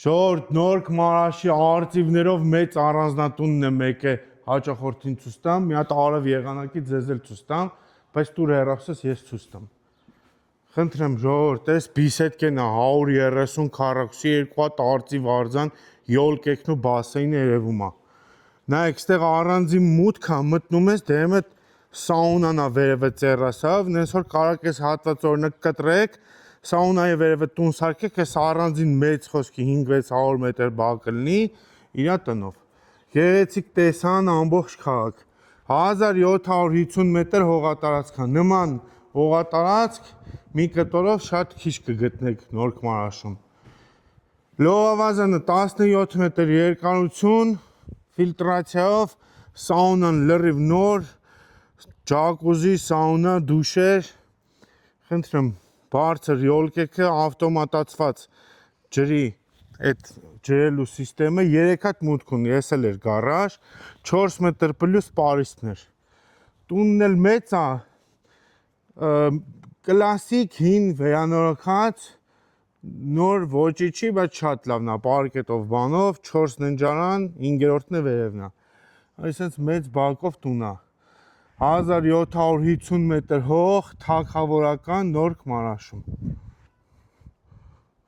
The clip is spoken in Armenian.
Ժողովուրդ նոր Մարաշի արծիվներով մեծ առանձնատունն է մեկը հաճախորդին ցույց տամ, մի հատ արև եղանակի ձեզ էլ ցույց տամ, բայց տուր հեռախոսս ես ցույց տամ։ Խնդրեմ ժողովուրդ, այս բիսեդկեն է 130 քառակուսի, 2 հատ արծիվ արձան, յոլկեքն ու բասեյնը երևում է։ Նայեք, այստեղ առանձին մուտք է, մտնում ես, դեմ այդ սաունան է վերևը ծեռասավ, նենց որ կարաք ես հատված օրինակ կտրեք, սաունայի վերևը տուն սարքեք, այս առանձին մեծ խոսքի 5-600 մետր բակ կլինի, իրա տնով։ Գեղեցիկ տեսան ամբողջ քաղաք։ 1750 մետր հողատարածք է, նման հողատարածք մի կտորով շատ քիչ կգտնեք Նոր Մարաշում։ Լողավազանը 17 մետր երկարություն, ֆիլտրացիայով, սաունան լրիվ նոր, ջակուզի, սաունա, դուշեր, խնդրեմ, բարձր յոլկեքը, ավտոմատացված ջրի այդ ջրելու սիստեմը 3 հատ մուտք ունի, ես էլ էր գարաժ, 4 մետր պլյուս պարիսպներ։ Տունն էլ մեծ է, կլասիկ հին վերանորոգած, նոր ոճի չի, բայց շատ լավն է, պարկետով բանով, 4 ննջարան, 5-րդն է վերևն է։ Այսպես մեծ բակով տուն է։ 1750 մետր հող, թագավորական Նոր Մարաշում։